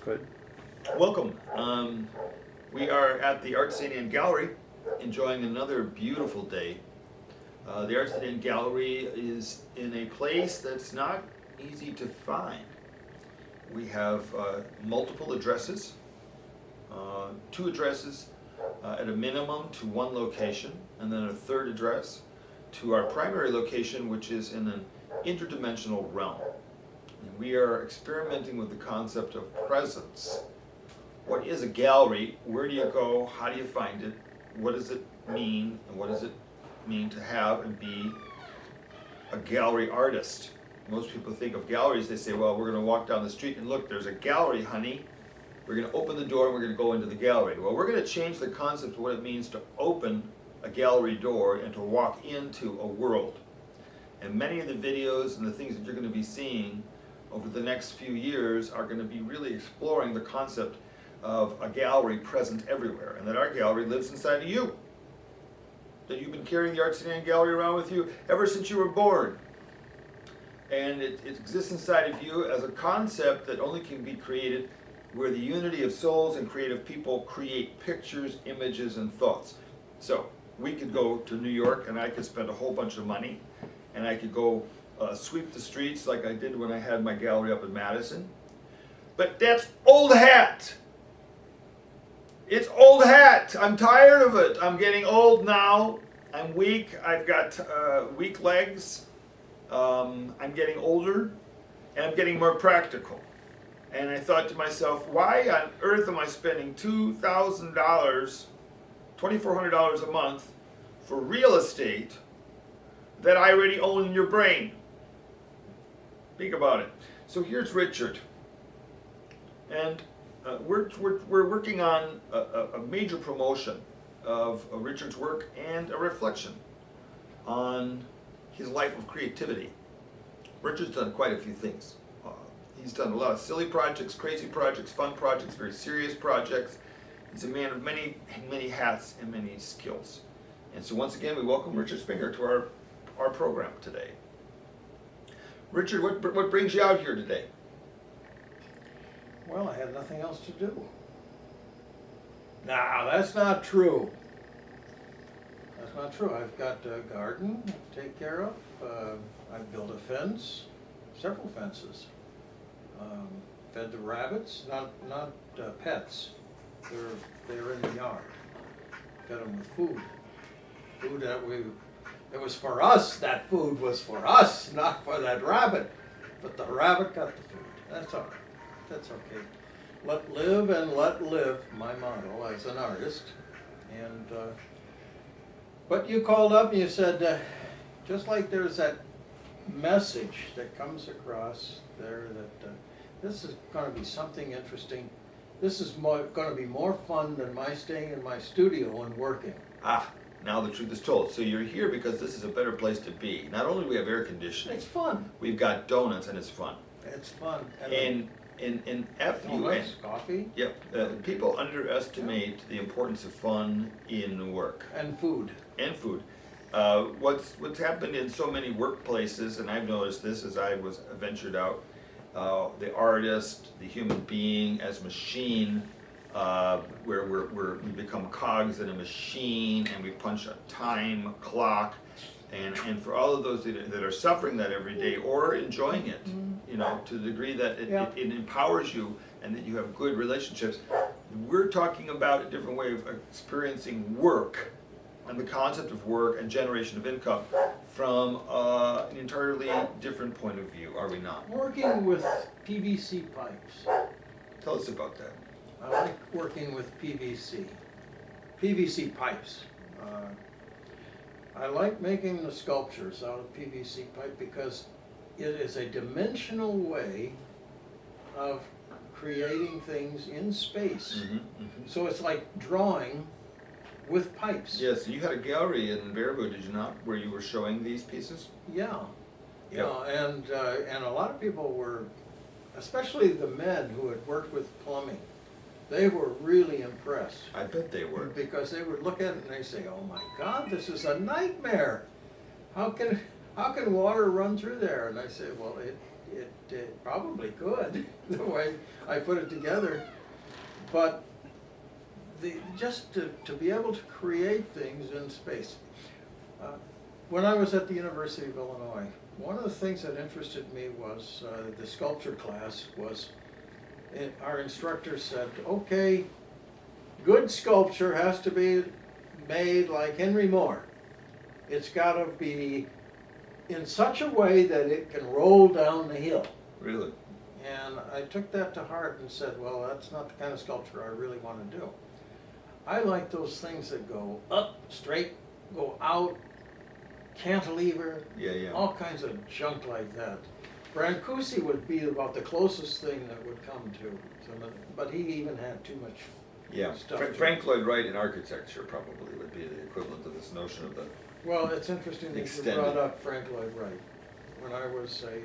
Good. Welcome. We are at the Art City and Gallery, enjoying another beautiful day. The Art City and Gallery is in a place that's not easy to find. We have multiple addresses, two addresses at a minimum to one location, and then a third address to our primary location, which is in an interdimensional realm. And we are experimenting with the concept of presence. What is a gallery? Where do you go? How do you find it? What does it mean? And what does it mean to have and be a gallery artist? Most people think of galleries, they say, well, we're going to walk down the street and look, there's a gallery, honey. We're going to open the door and we're going to go into the gallery. Well, we're going to change the concept of what it means to open a gallery door and to walk into a world. And many of the videos and the things that you're going to be seeing over the next few years are going to be really exploring the concept of a gallery present everywhere, and that our gallery lives inside of you. That you've been carrying the Art City and Gallery around with you ever since you were born. And it exists inside of you as a concept that only can be created where the unity of souls and creative people create pictures, images, and thoughts. So we could go to New York and I could spend a whole bunch of money, and I could go sweep the streets like I did when I had my gallery up in Madison. But that's old hat. It's old hat. I'm tired of it. I'm getting old now. I'm weak. I've got weak legs. I'm getting older, and I'm getting more practical. And I thought to myself, why on earth am I spending $2,000, $2,400 a month for real estate that I already own in your brain? Think about it. So here's Richard, and we're working on a major promotion of Richard's work and a reflection on his life of creativity. Richard's done quite a few things. He's done a lot of silly projects, crazy projects, fun projects, very serious projects. He's a man of many, many hats and many skills. And so once again, we welcome Richard Springer to our program today. Richard, what brings you out here today? Well, I had nothing else to do. Nah, that's not true. That's not true. I've got a garden to take care of. I've built a fence, several fences. Fed the rabbits, not pets. They're in the yard. Fed them with food. Food that it was for us. That food was for us, not for that rabbit. But the rabbit got the food. That's all right. That's okay. Let live and let live, my motto as an artist. And but you called up and you said, just like there's that message that comes across there that this is going to be something interesting. This is going to be more fun than my staying in my studio and working. Now the truth is told. So you're here because this is a better place to be. Not only do we have air conditioning, It's fun. we've got donuts and it's fun. It's fun. In FUN, donuts, coffee, yep, people underestimate the importance of fun in work. and food. And food. What's happened in so many workplaces, and I've noticed this as I was ventured out, the artist, the human being as machine, where we become cogs in a machine and we punch a time clock, and for all of those that are suffering that every day or enjoying it, you know, to the degree that it empowers you and that you have good relationships, we're talking about a different way of experiencing work and the concept of work and generation of income from an entirely different point of view, are we not? Working with PVC pipes. Tell us about that. I like working with PVC pipes. I like making the sculptures out of PVC pipe because it is a dimensional way of creating things in space. So it's like drawing with pipes. Yes, you had a gallery in Baraboo, did you not, where you were showing these pieces? Yeah, and a lot of people were, especially the men who had worked with plumbing, they were really impressed. I bet they were. Because they would look at it and they say, "Oh my God, this is a nightmare. How can water run through there?" And I say, "Well, it probably could, the way I put it together. But just to be able to create things in space. When I was at the University of Illinois, one of the things that interested me was the sculpture class our instructor said, okay, good sculpture has to be made like Henry Moore. It's got to be in such a way that it can roll down the hill. Really? And I took that to heart and said, well, that's not the kind of sculpture I really want to do. I like those things that go up, straight, go out, cantilever, Yeah. all kinds of junk like that. Brancusi would be about the closest thing that would come to but he even had too much Yeah. stuff. Frank Lloyd Wright in architecture probably would be the equivalent of this notion of the. Well, it's interesting that you Extended. brought up Frank Lloyd Wright. When I was a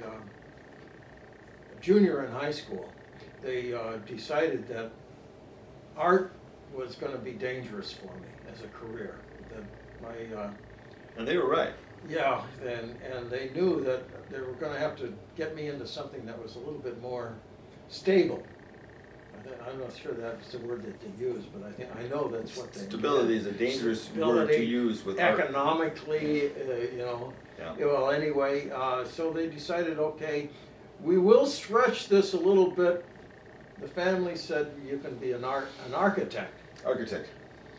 junior in high school, they decided that art was going to be dangerous for me as a career. That my And they were right. yeah, and they knew that they were going to have to get me into something that was a little bit more stable. I'm not sure that's the word that they use, but I know that's what they. Stability is a dangerous word to use with art. Economically, you know. Yeah. Well, anyway, so they decided, okay, we will stretch this a little bit. The family said you can be an architect. Architect.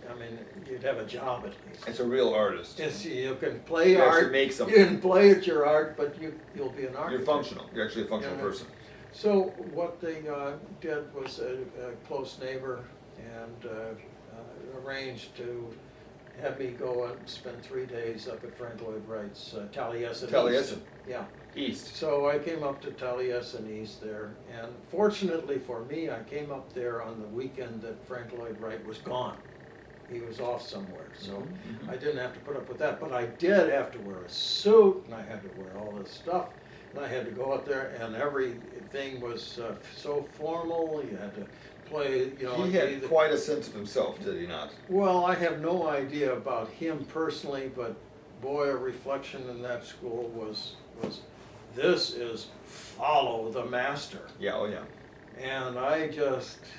I mean, you'd have a job at least. It's a real artist. Yes, you can play You actually art. make something. You can play at your art, but you'll be an architect. You're functional. You're actually a functional Yeah. person. So what they did was a close neighbor and arranged to have me go and spend 3 days up at Frank Lloyd Wright's Taliesin. Taliesin. Yeah. East. So I came up to Taliesin East there, and fortunately for me, I came up there on the weekend that Frank Lloyd Wright was gone. He was off somewhere, so Mhm. I didn't have to put up with that. But I did have to wear a suit, and I had to wear all this stuff. And I had to go out there, and everything was so formal. You had to play, you know. He had quite a sense of himself, did he not? Well, I have no idea about him personally, but boy, a reflection in that school was this is follow the master. Yeah, oh yeah. And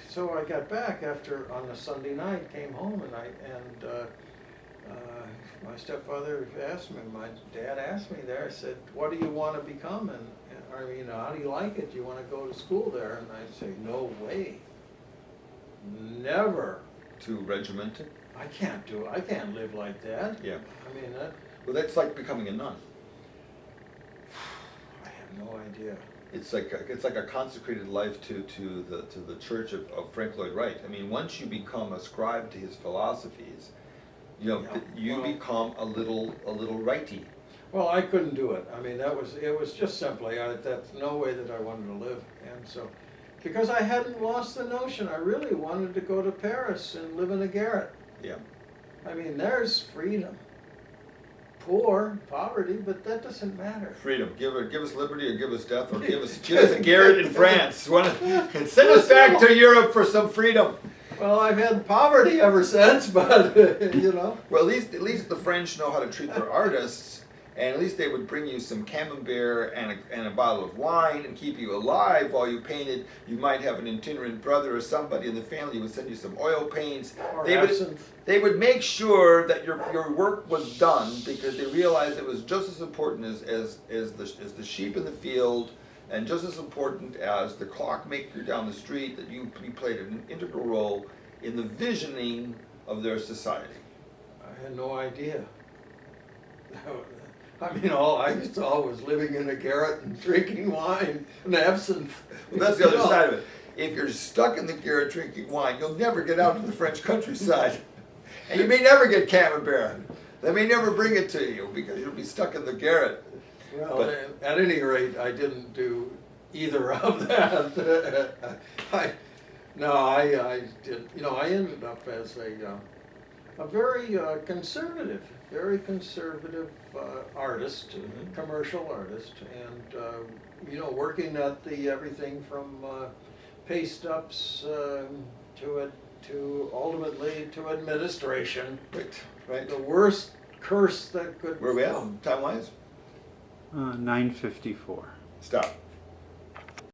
so I got back on a Sunday night, came home, and my stepfather asked me, my dad asked me there, I said, what do you want to become? And I mean, how do you like it? Do you want to go to school there? And I say, no way. Never. Too regimented? I can't live like that. Yeah. I mean, Well, that's like becoming a nun. I have no idea. It's like a consecrated life to the church of Frank Lloyd Wright. I mean, once you become ascribed to his philosophies, you know, Yeah, you well- become a little righty. Well, I couldn't do it. I mean, it was just simply, that's no way that I wanted to live. And so, because I hadn't lost the notion, I really wanted to go to Paris and live in a garret. Yeah. I mean, there's freedom. Poverty, but that doesn't matter. Freedom. Give us liberty, or give us death, or give us a garret in France. And send us back to Europe for some freedom. Well, I've had poverty ever since, but you know. Well, at least the French know how to treat their artists, and at least they would bring you some camembert and a bottle of wine and keep you alive while you painted. You might have an itinerant brother or somebody in the family who would send you some oil paints. Or absinthe. They would make sure that your work was done, because they realized it was just as important as the sheep in the field, and just as important as the clockmaker down the street, that you played an integral role in the visioning of their society. I had no idea. I mean, I used to always living in a garret and drinking wine and absinthe. Well, that's the other side of it. If you're stuck in the garret drinking wine, you'll never get out to the French countryside. And you may never get camembert. They may never bring it to you because you'll be stuck in the garret. Well, But- at any rate, I didn't do either of that. I did. You know, I ended up as a very conservative artist, commercial artist, and you know, working at everything from paste ups to ultimately to administration. Right. The worst curse that could Where are we come. at, time-wise? 9:54. Stop.